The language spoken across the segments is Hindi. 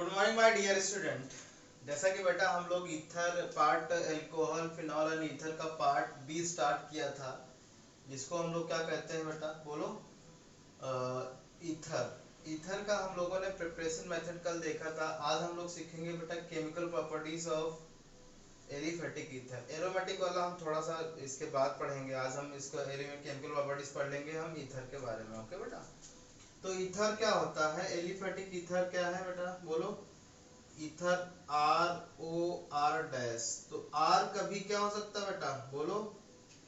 Good morning my dear student. जैसा कि बेटा हम लोग ether part alcohol phenol and ether का पार्ट बी स्टार्ट किया था, जिसको हम लोग क्या कहते हैं बेटा बोलो। ईथर। ईथर का हम लोगों ने प्रिपरेशन मेथड कल देखा था। आज हम लोग सीखेंगे बेटा chemical properties of aliphatic ether. Aromatic वाला हम थोड़ा सा इसके बाद पढ़ेंगे। आज हम इसका केमिकल प्रॉपर्टीज पढ़ लेंगे हम ईथर के बारे में। ओके बेटा, तो ईथर क्या होता है? एलिफेटिक ईथर क्या है बेटा बोलो। Ether ROR dash. तो R कभी क्या हो सकता है बेटा बोलो।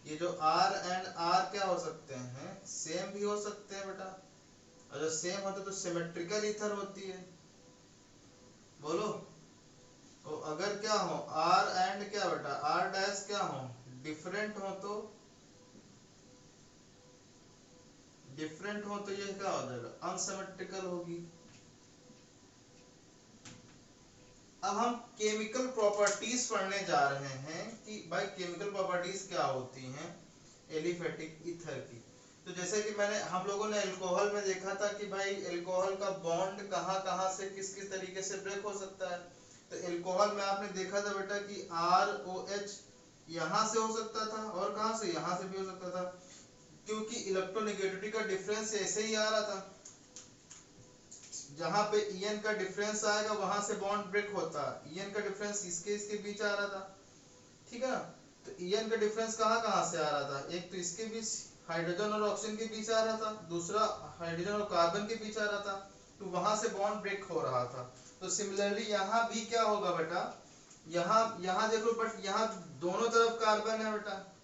ये जो R एंड R क्या हो सकते हैं? सेम भी हो सकते हैं बेटा। और जब सेम होते तो सिमेट्रिकल ईथर होती है बोलो। तो अगर क्या हो R एंड क्या बेटा R डैश क्या हो डिफरेंट हो तो ये क्या हो जाएगा? अनसिमेट्रिकल होगी। अब हम केमिकल प्रॉपर्टीज पढ़ने जा रहे हैं कि भाई केमिकल प्रॉपर्टीज क्या होती हैं एलिफेटिक ईथर की। तो जैसे कि हम लोगों ने अल्कोहल में देखा था कि भाई अल्कोहल का बॉन्ड कहाँ से किस किस तरीके से ब्रेक हो सकता है। तो अल्कोहल में आपने देखा था बेटा कि ROH यहाँ से हो सकता था और कहाँ से, यहाँ से भी हो सकता था, क्योंकि इलेक्ट्रोनेगेटिविटी का डिफरेंस ऐसे ही आ रहा था। जहां पे En का डिफरेंस आएगा वहां से बॉन्ड ब्रेक होता है। En का डिफरेंस इसके बीच आ रहा था, ठीक है ना। तो En का डिफरेंस कहाँ से आ रहा था? एक तो इसके बीच हाइड्रोजन और ऑक्सीजन के बीच आ रहा था, दूसरा हाइड्रोजन और कार्बन के बीच आ रहा था। तो वहां से बॉन्ड ब्रेक हो रहा था। तो सिमिलरली यहाँ भी क्या होगा बेटा, यहाँ यहाँ देखो, बट यहाँ दोनों तरफ कार्बन है बेटा,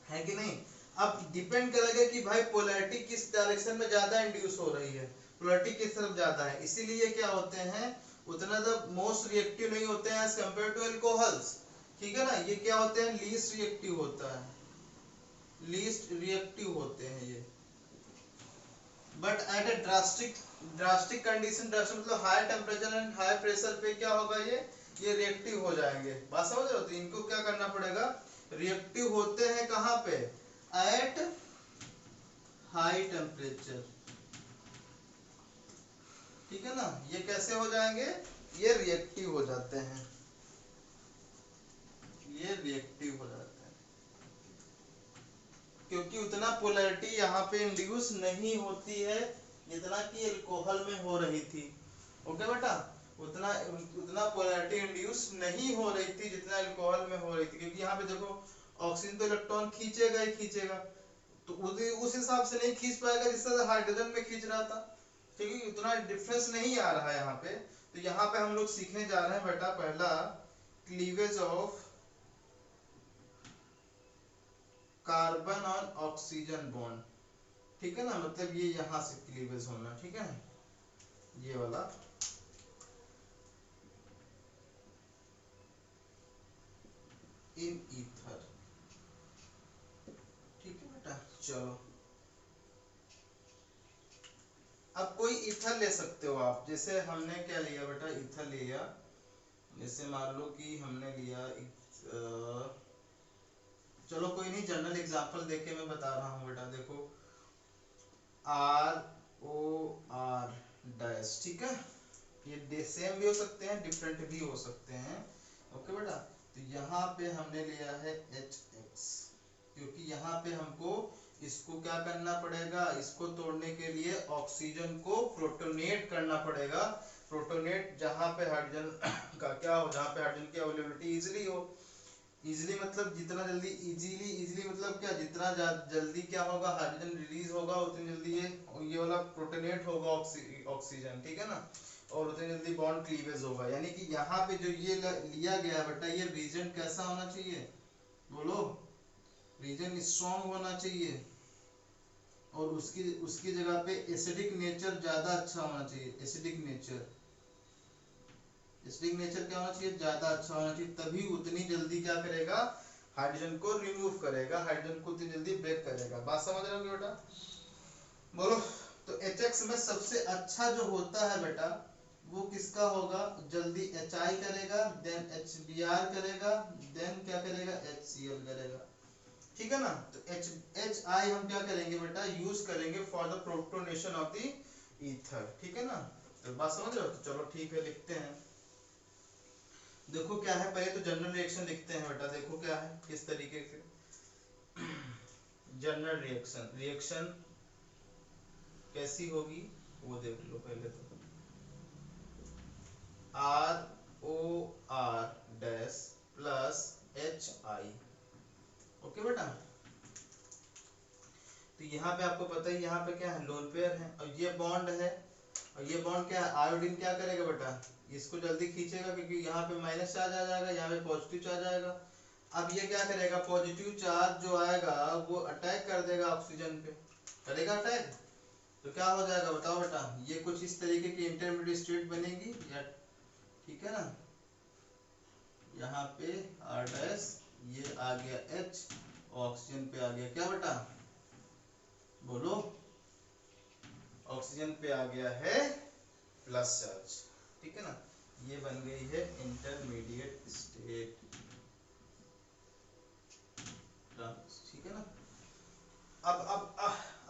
है कि नहीं। अब डिपेंड करेगा कि भाई पोलैरिटी किस डायरेक्शन में ज्यादा इंड्यूस हो रही है, पोलैरिटी किस तरफ ज्यादा है। इसीलिए क्या होते हैं उतना मोस्ट रिएक्टिव नहीं होते हैं एज कंपेयर टू अल्कोहल्स, ठीक है ना। ये क्या होते हैं? लीस्ट रिएक्टिव होता है, लीस्ट रिएक्टिव होते हैं ये। But at a drastic condition, drastic मतलब high temperature and high pressure पे क्या होगा, ये रिएक्टिव हो जाएंगे। बात समझ रहे हो? तो इनको क्या करना पड़ेगा, रिएक्टिव होते हैं कहाँ पे? एट हाई टेम्परेचर, ठीक है ना। ये कैसे हो जाएंगे? ये रिएक्टिव हो जाते हैं, ये रिएक्टिव हो जाते हैं, क्योंकि उतना पोलैरिटी यहाँ पे इंड्यूस नहीं होती है जितना कि अल्कोहल में हो रही थी। ओके बेटा, उतना उतना पोलैरिटी इंड्यूस नहीं हो रही थी जितना अल्कोहल में हो रही थी, क्योंकि यहाँ पे देखो ऑक्सीजन तो इलेक्ट्रॉन खींचेगा ही खींचेगा, तो उस हिसाब से नहीं खींच पाएगा जिस तरह हाइड्रोजन में खींच रहा था, क्योंकि उतना डिफरेंस नहीं आ रहा है यहाँ पे। तो यहाँ पे हम लोग सीखने जा रहे हैं बेटा पहला cleavage of carbon on oxygen bond, ठीक है ना। मतलब ये यहाँ से क्लीवेज होना, ठीक है, ये वाला। इन ईथर, ठीक है बेटा। चलो अब कोई ईथर ले सकते हो आप। जैसे हमने क्या लिया बेटा, ईथर लिया। जैसे मान लो कि हमने लिया चलो कोई नहीं, जनरल एग्जांपल देके मैं बता रहा हूँ बेटा। देखो ROR डैश, ठीक है। ये सेम भी हो सकते हैं, डिफरेंट भी हो सकते हैं। ओके बेटा, तो यहाँ पे हमने लिया है HX, क्योंकि यहाँ पे हमको इसको क्या करना पड़ेगा, इसको तोड़ने के लिए ऑक्सीजन को प्रोटोनेट करना पड़ेगा। प्रोटोनेट जहाँ पे हाइड्रोजन का क्या हो, जहाँ पे हाइड्रोजन की अवेलेबिलिटी इजीली हो। इजीली मतलब जितना जल्दी, इजीली मतलब क्या, जितना जल्दी क्या होगा हाइड्रोजन रिलीज होगा उतनी जल्दी ये वाला प्रोटोनेट होगा ऑक्सीजन, ठीक है ना। और उतनी जल्दी बॉन्ड क्लीवेज होगा। यानी कि यहाँ पे जो ये लिया गया बेटा, ये रीजन कैसा होना चाहिए बोलो, रीजन स्ट्रॉन्ग होना चाहिए। और उसकी उसकी जगह पे एसिडिक नेचर ज्यादा अच्छा होना चाहिए। एसिडिक नेचर क्या होना चाहिए? ज्यादा अच्छा होना चाहिए, तभी उतनी जल्दी क्या करेगा, हाइड्रोजन को रिमूव करेगा, हाइड्रोजन को उतनी जल्दी ब्रेक करेगा। बात समझ रहे हो बेटा बोलो। तो HX में सबसे अच्छा जो होता है बेटा वो किसका होगा? जल्दी HI करेगा, देन HBr करेगा, देन क्या करेगा, HCl करेगा, ठीक है ना। तो HI हम क्या करेंगे बेटा, यूज करेंगे for the protonation of the ether, ठीक है ना। तो बात समझ रहे हो? तो चलो ठीक है, लिखते हैं। देखो क्या है, पहले तो जनरल रिएक्शन लिखते हैं बेटा। देखो क्या है, किस तरीके से जनरल रिएक्शन, रिएक्शन कैसी होगी वो देख लो पहले तो। ROR dash plus HI। Okay बेटा, तो यहाँ पे आपको पता है यहाँ पे क्या है, लोन पेयर है और ये बॉन्ड है। और ये बॉन्ड क्या है, आयोडीन क्या करेगा बेटा, इसको जल्दी खींचेगा क्योंकि यहाँ पे माइनस चार्ज आ जाएगा, यहाँ पे पॉजिटिव चार्ज आएगा। अब ये क्या करेगा, पॉजिटिव चार्ज जो आएगा वो अटैक कर देगा ऑक्सीजन पे, करेगा अटैक। तो क्या हो जाएगा बताओ बेटा, ये कुछ इस तरीके की इंटरमीडिएट स्टेट बनेगी या, ठीक है ना। यहाँ पे R डैश, ये आ गया H, ऑक्सीजन पे आ गया क्या बेटा, बोलो, ऑक्सीजन पे आ गया है प्लस चार्ज, ठीक है ना। ये बन गई है इंटरमीडिएट स्टेट, ठीक है ना।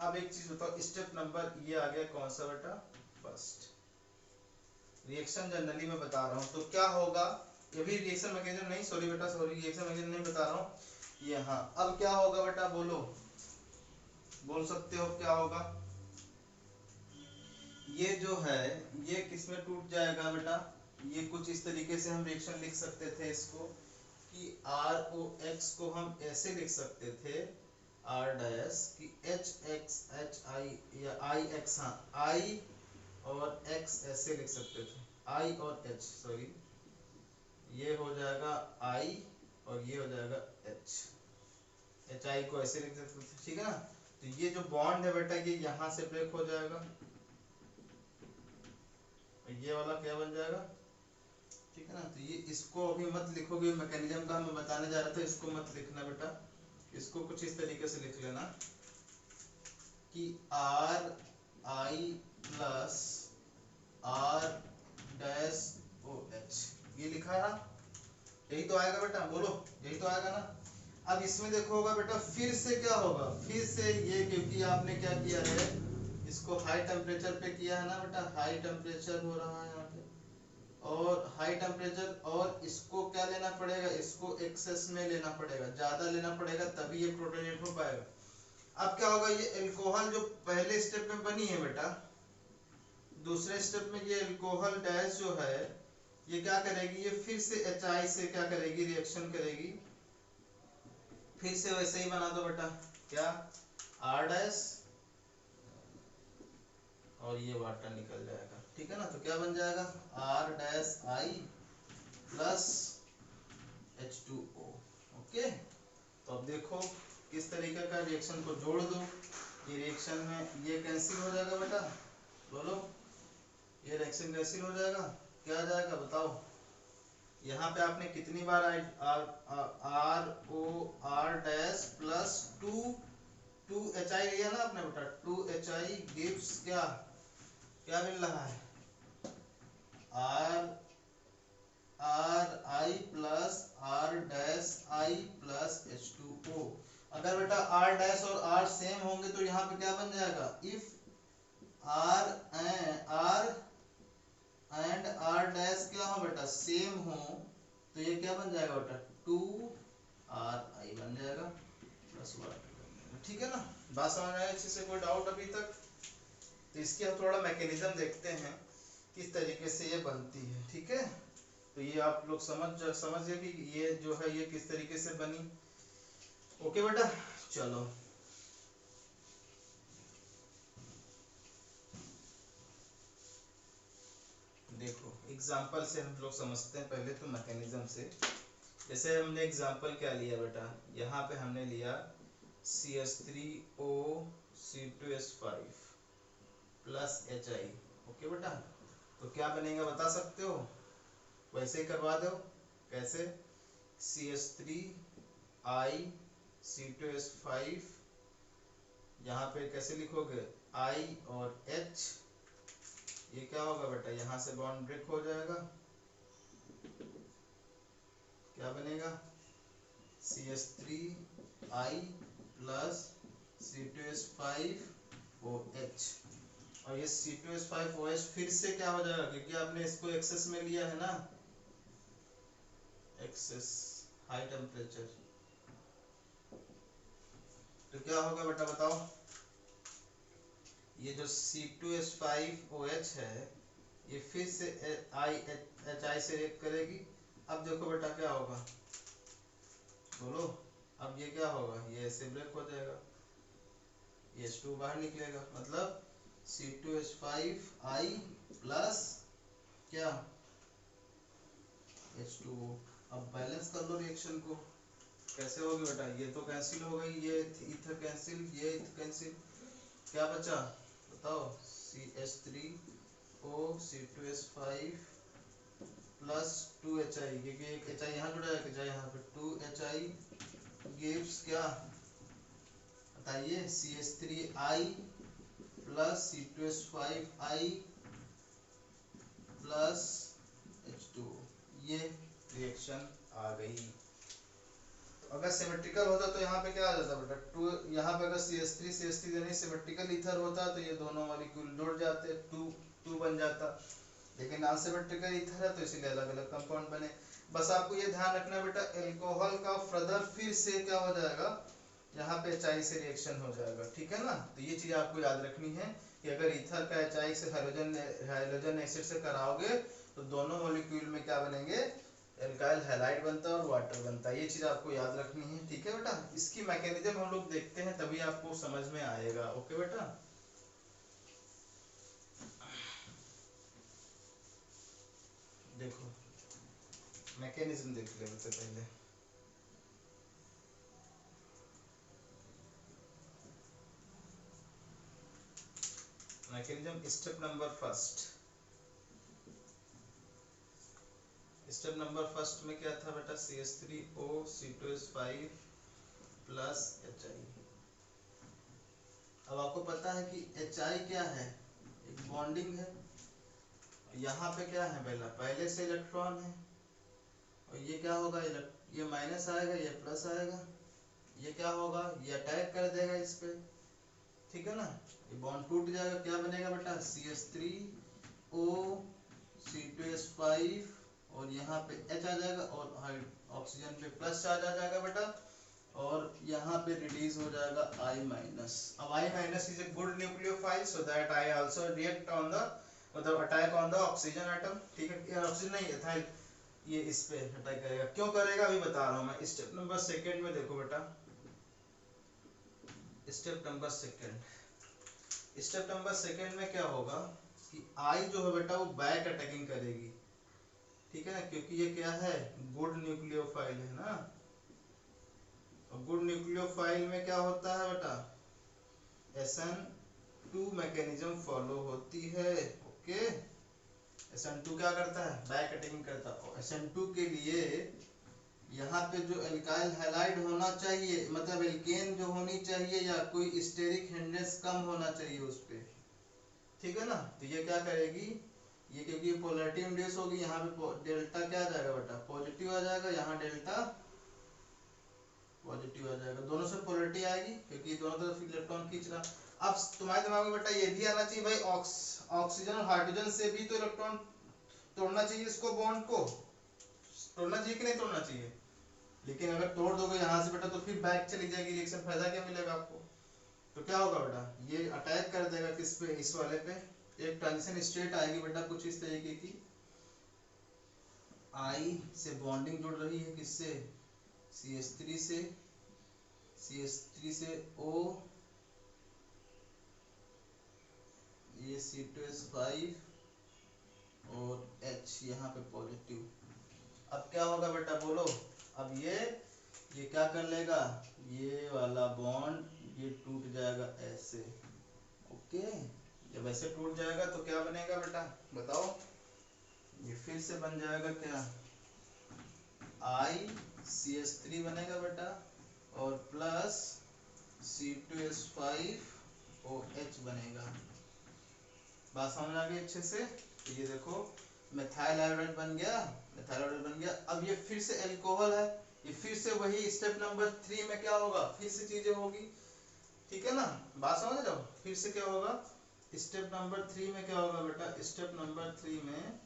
अब एक चीज बताओ, स्टेप नंबर ये आ गया कौन सा बेटा, फर्स्ट। रिएक्शन जनरली मैं बता रहा हूँ तो क्या होगा, ये भी रिएक्शन मैकेनिज्म नहीं, सॉरी बेटा सॉरी, रिएक्शन मैकेनिज्म नहीं बता रहा हूँ ये। हाँ अब क्या होगा बेटा, बोलो, बोल सकते हो क्या होगा। ये जो है ये किसमें टूट जाएगा बेटा, ये कुछ इस तरीके से हम रिएक्शन लिख सकते थे इसको कि ROX को हम ऐसे लिख सकते थे R डैश कि HXHI या IX, हाँ I और X ऐसे लिख सकते थे, I और H सॉरी, ये हो जाएगा I और ये हो जाएगा H, HI को ऐसे लिख सकते थे, ठीक है ना। तो ये जो बॉन्ड है बेटा ये यहाँ से ब्रेक हो जाएगा और ये वाला क्या बन जाएगा, ठीक है ना। तो ये इसको अभी मत लिखोगे, मैकेनिज्म का मैं बताने जा रहा था, इसको मत लिखना बेटा, इसको कुछ इस तरीके से लिख लेना कि RI plus R dash OH, ये लिखा है, यही तो आएगा बेटा, बोलो यही तो आएगा ना। अब इसमें देखो होगा बेटा, फिर से क्या होगा, फिर से ये, क्योंकि आपने क्या किया है, इसको हाई टेम्परेचर पे किया है ना बेटा, हाई टेम्परेचर हो रहा है यहाँ पे, और हाई टेम्परेचर, और इसको क्या लेना पड़ेगा, इसको एक्सेस में लेना पड़ेगा, ज्यादा लेना पड़ेगा तभी ये प्रोटोनेट हो पाएगा। अब क्या होगा, ये अल्कोहल जो पहले स्टेप में बनी है बेटा, दूसरे स्टेप में ये अल्कोहल डैश जो है ये क्या करेगी, ये फिर से HI से क्या करेगी, रिएक्शन करेगी, फिर से वैसे ही बना दो बेटा, क्या R डैश और ये वाटर निकल जाएगा, ठीक है ना। तो क्या बन जाएगा, R dash I plus H2O। Okay, तो अब देखो किस तरीके का रिएक्शन को जोड़ दो, ये रिएक्शन में ये कैंसिल हो जाएगा बेटा, बोलो ये रिएक्शन कैंसिल हो जाएगा, क्या आ जाएगा बताओ। यहाँ पे आपने कितनी बार ROR डैश प्लस 2HI लिया ना आपने बेटा, 2HI गिव्स क्या, क्या मिल रहा है, RI plus R dash I plus H2O। अगर बेटा R डैश और R सेम होंगे तो यहाँ पे क्या बन जाएगा, if R and R dash क्या हो बेटा, सेम हो, तो ये क्या बन जाएगा बेटा, 2RI बन जाएगा प्लस 1, ठीक है ना। बात समझ आया अच्छे से, कोई डाउट अभी तक। तो इसकी हम थोड़ा मैकेनिज्म देखते हैं किस तरीके से ये बनती है, ठीक है। तो ये आप लोग समझिए कि ये जो है ये किस तरीके से बनी। ओके बेटा, चलो देखो एग्जांपल से हम लोग समझते हैं पहले तो मैकेनिज्म से। जैसे हमने एग्जांपल क्या लिया बेटा, यहाँ पे हमने लिया CH3O C2H5 plus HI। Okay बेटा, तो क्या बनेगा बता सकते हो, वैसे ही करवा दो, कैसे, CH3I C2H5, यहाँ पे कैसे लिखोगे I और H, ये क्या होगा बेटा, यहाँ से बॉन्ड ब्रेक हो जाएगा, क्या बनेगा CH3I प्लस C2H5OH, और ये C2H5OH फिर से क्या हो जाएगा, क्योंकि आपने इसको एक्सेस में लिया है ना, एक्सेस हाई टेम्परेचर, तो क्या होगा बेटा बताओ, ये जो C2H5OH है ये फिर से HI से रिएक्ट करेगी। अब देखो बेटा क्या होगा, बोलो, अब ये क्या होगा, ये ऐसे ब्रेक हो जाएगा, ये H2 बाहर निकलेगा, मतलब C2H5I प्लस क्या H2O। अब बैलेंस कर लो रिएक्शन को, कैसे होगी बेटा, ये तो कैंसिल हो गई, ये इथर कैंसिल, ये कैंसिल, क्या बचा बताओ, CH3O C2H5 प्लस 2HI, क्योंकि एक HI यहाँ जुड़ा है, जाए यहाँ पे 2HI गिव्स क्या बताइए, CH3I plus C2H5I plus H2O, ये रिएक्शन आ गई। तो अगर सिमेट्रिकल होता तो यहाँ पे क्या आ जाता बेटा, टू, यहाँ पे अगर CH3 यानी सिमेट्रिकल ईथर होता तो ये दोनों मॉलिक्यूल जुड़ जाते, टू बन जाता, लेकिन असिमेट्रिकल ईथर है तो इसीलिए अलग अलग कंपाउंड बने। बस आपको ये ध्यान रखना बेटा, एल्कोहल का फ्रदर फिर से क्या हो जाएगा, यहाँ पे HI से रिएक्शन हो जाएगा, ठीक है ना। तो ये चीज आपको याद रखनी है कि अगर ईथर का HI से हाइड्रोजन एसिड से कराओगे तो दोनों मॉलिक्यूल में क्या बनेंगे, एल्काइल हैलाइड बनता है और वाटर बनता है, ये चीज आपको याद रखनी है, ठीक है बेटा। इसकी मैकेनिज्म हम लोग देखते हैं तभी आपको समझ में आएगा, ओके बेटा। देखो मैकेनिज्म देख लेते पहले, mechanism step number first, step number first में क्या था बेटा, CH3O C2H5 प्लस HI। अब आपको पता है कि HI क्या है, एक बॉन्डिंग है, यहाँ पे क्या है, पहले से इलेक्ट्रॉन है, और ये क्या होगा, ये माइनस आएगा, ये प्लस आएगा, ये क्या होगा, ये अटैक कर देगा इस पे, ठीक है ना, ये बॉन्ड टूट जाएगा, क्या बनेगा बेटा, CH3O C2H5 और यहाँ पे H आ जाएगा, और ऑक्सीजन पे प्लस चार्ज आ जाएगा बेटा, और यहाँ पे रिलीज हो जाएगा I माइनस। अब I minus is a good nucleophile, so that I also react on the, मतलब attack on the oxygen atom, ठीक है, ऑक्सीजन नहीं एथाइल, ये इस पे अटैक करेगा, क्यों करेगा अभी बता रहा हूँ मैं। स्टेप नंबर सेकंड में देखो बेटा, स्टेप नंबर सेकंड में क्या होगा कि आई जो है बेटा वो बैक अटैकिंग करेगी, ठीक है ना, क्योंकि ये क्या है, गुड न्यूक्लियोफाइल है ना, और गुड न्यूक्लियोफाइल में क्या होता है बेटा, SN2 मैकेनिज्म फॉलो होती है, ओके। SN2 क्या करता है, बैक अटैकिंग करता है, और SN2 के लिए यहाँ पे जो एल्काइल हैलाइड होना चाहिए, मतलब एल्केन जो होनी चाहिए या कोई स्टेरिक हिंड्रेंस कम होना चाहिए उस पे, ठीक है ना। तो ये क्या करेगी, ये क्योंकि पोलैरिटी इंड्यूस होगी, यहाँ पे डेल्टा क्या आ जाएगा बेटा, पॉजिटिव आ जाएगा, यहाँ डेल्टा पॉजिटिव आ जाएगा, दोनों से पोलैरिटी आएगी क्योंकि दोनों तरफ इलेक्ट्रॉन खींच रहा। अब तुम्हारे दिमाग में बेटा ये भी आना चाहिए भाई, ऑक्सीजन और हाइड्रोजन से भी तो इलेक्ट्रॉन तोड़ना चाहिए, इसको बॉन्ड को तोड़ना चाहिए कि नहीं तोड़ना चाहिए, लेकिन अगर तोड़ दोगे यहाँ से बेटा तो फिर बैक चली जाएगी रिएक्शन, फायदा क्या मिलेगा आपको। तो क्या होगा बेटा, ये अटैक कर देगा किस पे, इस वाले पे, एक ट्रांजिशन स्टेट आएगी बेटा कुछ इस तरीके की, आई से बॉन्डिंग जुड़ रही है किससे, CH3 से O, ये C2H5 और H यहाँ पे पॉजिटिव। अब क्या होगा बेटा बोलो, अब ये क्या कर लेगा, ये वाला बॉन्ड ये टूट जाएगा ऐसे, ओके। जब ऐसे टूट जाएगा तो क्या बनेगा बेटा बताओ, ये फिर से बन जाएगा क्या, ICH3 बनेगा बेटा, और प्लस C2H5OH बनेगा। बात समझ आ गई अच्छे से। तो ये देखो मेथाइल हाइड्राइड बन गया, मेथाइल हाइड्राइड बन गया। अब ये फिर से अल्कोहल है, ये फिर से वही स्टेप नंबर 3 में क्या होगा, फिर से चीजें होगी, ठीक है ना। बात समझ रहे हो, फिर से क्या होगा, स्टेप नंबर 3 में क्या होगा बेटा, स्टेप नंबर 3 में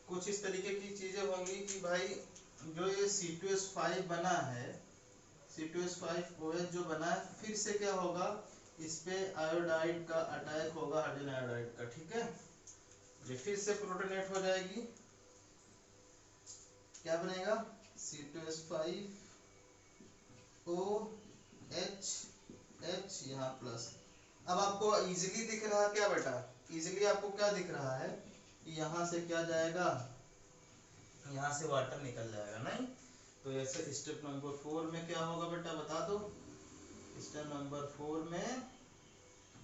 कुछ इस तरीके की चीजें होंगी कि भाई जो ये C2H5 बना है, C2H5OH जो बना है, फिर से क्या होगा, इस पे आयोडाइड का अटैक होगा, हाइड्रोजन आयोडाइड का, ठीक है। ये फिर से प्रोटोनेट हो जाएगी, क्या बनेगा, C2H5OH यहाँ प्लस। अब आपको इजीली दिख रहा है क्या बेटा, इजीली आपको क्या दिख रहा है कि यहाँ से क्या जाएगा, यहाँ से वाटर निकल जाएगा, नहीं। तो ऐसे स्टेप नंबर 4 में क्या होगा बेटा, बता दो। स्टेप नंबर 4 में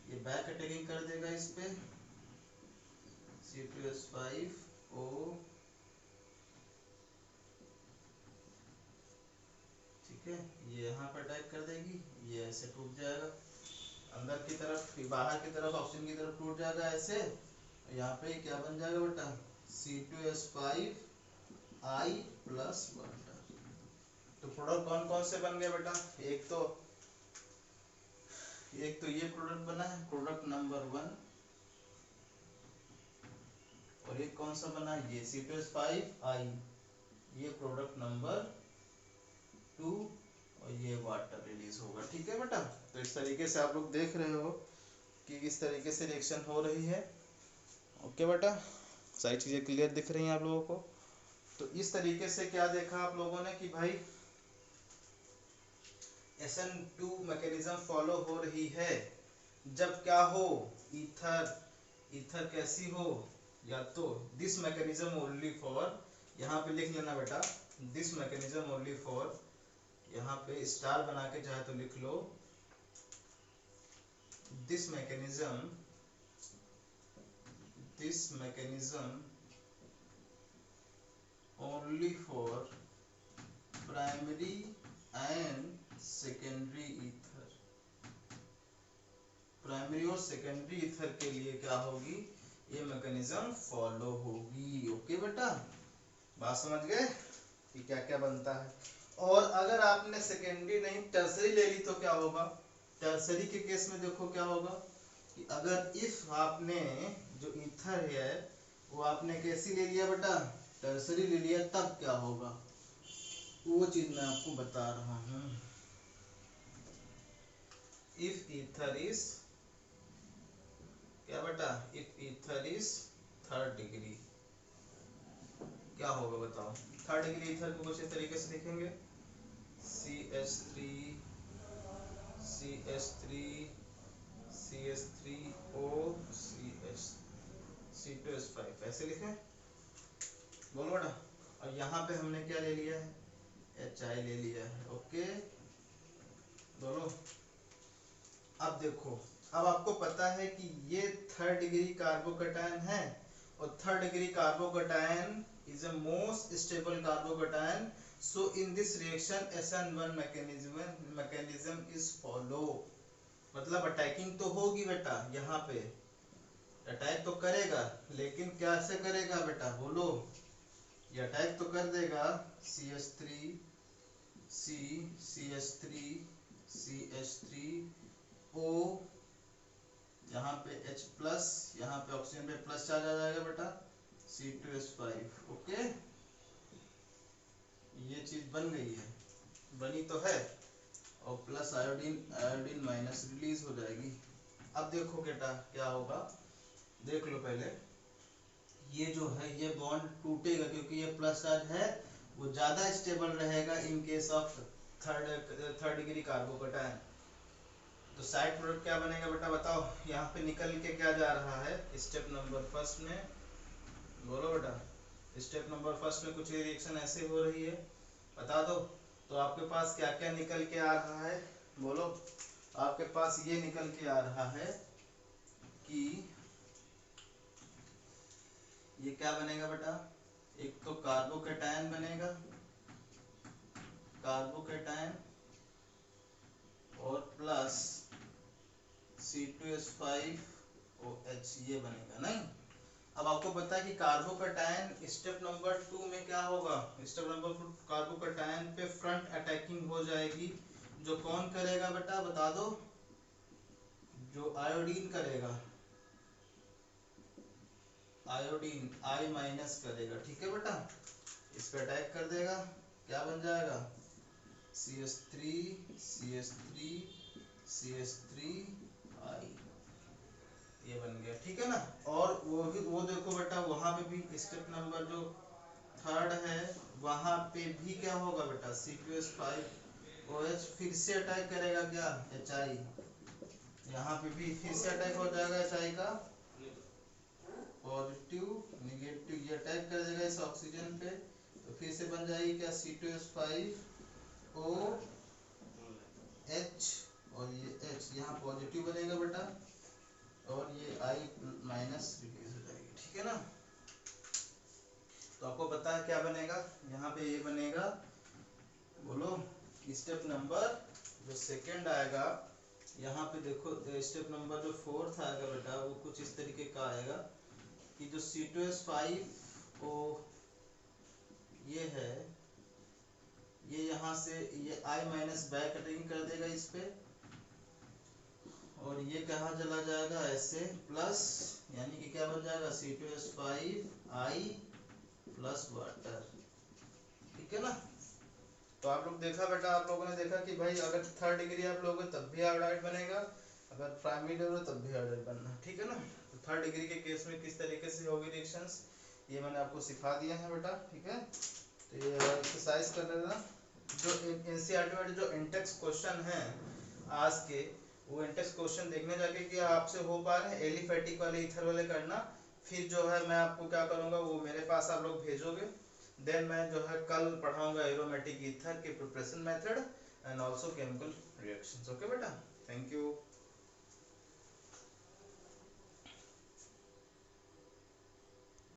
ये बैक अटैकिंग कर देगा इस पे, C2H5O, ठीक है, ये यहाँ पर अटैक कर देगी, ये ऐसे टूट जाएगा अंदर की तरफ, फिर बाहर की तरफ ऑक्सीजन की तरफ टूट जाएगा ऐसे। यहाँ पे क्या बन जाएगा बेटा, C2H5I प्लस वाटर। तो प्रोडक्ट कौन कौन से बन गए बेटा, एक तो ये प्रोडक्ट बना है, प्रोडक्ट नंबर 1, और एक कौन सा बना है, ये C2H5I, ये प्रोडक्ट नंबर 2, और ये वाटर रिलीज होगा, ठीक है बेटा। तो इस तरीके से आप लोग देख रहे हो कि इस तरीके से रिएक्शन हो रही है, ओके बेटा, सारी चीजें क्लियर दिख रही हैं आप लोगों को। तो इस तरीके से क्या देखा आप लोगों ने कि भाई SN2 मैकेनिज्म फॉलो हो रही है, जब क्या हो, ईथर कैसी हो, या तो दिस मैकेनिज्म ओनली फॉर, यहाँ पे लिख लेना बेटा, दिस मैकेनिज्म ओनली फॉर, यहाँ पे स्टार बना के चाहे तो लिख लो, this mechanism only for primary and secondary ether, primary और सेकेंडरी ईथर के लिए क्या होगी, ये मैकेनिज्म फॉलो होगी, ओके बेटा, बात समझ गए कि क्या क्या बनता है। और अगर आपने सेकेंडरी नहीं टर्सरी ले ली तो क्या होगा, टर्सरी के केस में देखो क्या होगा कि अगर इफ आपने जो ईथर है वो आपने कैसी ले लिया बेटा, टर्सरी ले लिया, तब क्या होगा, वो चीज मैं आपको बता रहा हूँ। इफ ईथर इज क्या बेटा, if ether is third degree, क्या होगा बताओ, थर्ड डिग्री ईथर को कुछ इस तरीके से लिखेंगे, CH3 CH3 CH3O CH C2H5 ऐसे लिखें, बोलो बेटा। और यहाँ पे हमने क्या ले लिया है, HI ले लिया है, ओके बोलो। अब देखो, अब आपको पता है कि ये थर्ड डिग्री कार्बोकैटायन है, और third degree carbocation is a most stable carbocation, so in this reaction SN1 mechanism is follow, मतलब अटैकिंग तो होगी बेटा, यहाँ पे अटैक तो करेगा, लेकिन कैसे करेगा बेटा बोलो, ये अटैक तो कर देगा, CH3 C CH3 CH3O, यहाँ पे H प्लस, यहाँ पे ऑक्सीजन पे प्लस चार्ज आ जाएगा बेटा, C2H5, ओके, ये चीज बन गई है, बनी तो है, और प्लस आयोडीन माइनस रिलीज हो जाएगी। अब देखो बेटा क्या होगा, देख लो पहले, ये जो है ये बॉन्ड टूटेगा क्योंकि ये प्लस चार्ज है, वो ज्यादा स्टेबल रहेगा in case of third degree carbocation. तो साइड प्रोडक्ट क्या बनेगा बेटा बताओ, यहाँ पे निकल के क्या जा रहा है, स्टेप नंबर फर्स्ट में, बोलो बेटा, स्टेप नंबर फर्स्ट में कुछ रिएक्शन ऐसे हो रही है, बता दो। तो आपके पास क्या क्या निकल के आ रहा है, बोलो। आपके पास ये निकल के आ रहा है कि ये क्या बनेगा बेटा, एक तो कार्बोकैटायन बनेगा, कार्बोकैटायन, और प्लस C2H5OH ये बनेगा, नहीं। अब आपको पता है कि कार्बोकैटायन स्टेप नंबर 2 में क्या होगा, स्टेप नंबर 2 कार्बोकैटायन पे फ्रंट अटैकिंग हो जाएगी, जो कौन करेगा बेटा बता दो, जो आयोडीन करेगा, आयोडीन आई माइनस करेगा, ठीक है बेटा, इस पे अटैक कर देगा, क्या बन जाएगा CH3 CH3 CH3 आई, ये बन गया, ठीक है ना। और वो देखो बेटा वहां पे भी स्टेप नंबर जो थर्ड है वहां पे भी क्या होगा बेटा C2H5OH फिर से अटैक करेगा क्या HI, यहाँ पे भी फिर से अटैक हो जाएगा HI का पॉजिटिव निगेटिव, ये अटैक कर देगा इस ऑक्सीजन पे, तो फिर से बन जाएगी क्या C2H5OH और ये H यहाँ पॉजिटिव बनेगा बेटा और ये I माइनस रिलीज हो जाएगी, ठीक है ना। तो आपको पता है क्या बनेगा, यहाँ पे ये बनेगा, बोलो स्टेप नंबर जो सेकंड आएगा, यहाँ पे देखो स्टेप नंबर जो फोर्थ आएगा बेटा वो कुछ इस तरीके का आएगा कि जो C2H5O ये है, ये यहाँ से ये I माइनस बैक कटिंग कर देगा इस पे, और ये कहाँ चला जाएगा ऐसे प्लस, यानी कि क्या बन जाएगा C2H5I प्लस वाटर, ठीक है ना। तो आप लोग देखा बेटा, आप लोगों ने देखा कि भाई अगर थर्ड डिग्री आप लोगों तब भी आयोडाइड बनेगा, अगर प्राइमरी डिग्री तब भी आयोडाइड बनना, ठीक है ना। तो थर्ड डिग्री के केस में किस तरीके से होगी रिएक्शंस ये मैंने आपको सिखा दिया है बेटा, ठीक है। तो ये एक्सरसाइज कर लेना, जो एनसीईआरटी में जो इंटेक्स क्वेश्चन है आज के, वो इंटेक्स क्वेश्चन देखने जाके कि आपसे हो पा रहे हैं एलिफेटिक वाले ईथर वाले करना, फिर जो है मैं आपको क्या करूंगा वो मेरे पास आप लोग भेजोगे, देन मैं जो है कल पढ़ाऊंगा एरोमेटिक ईथर के preparation method and also chemical reactions, okay बेटा, थैंक यू।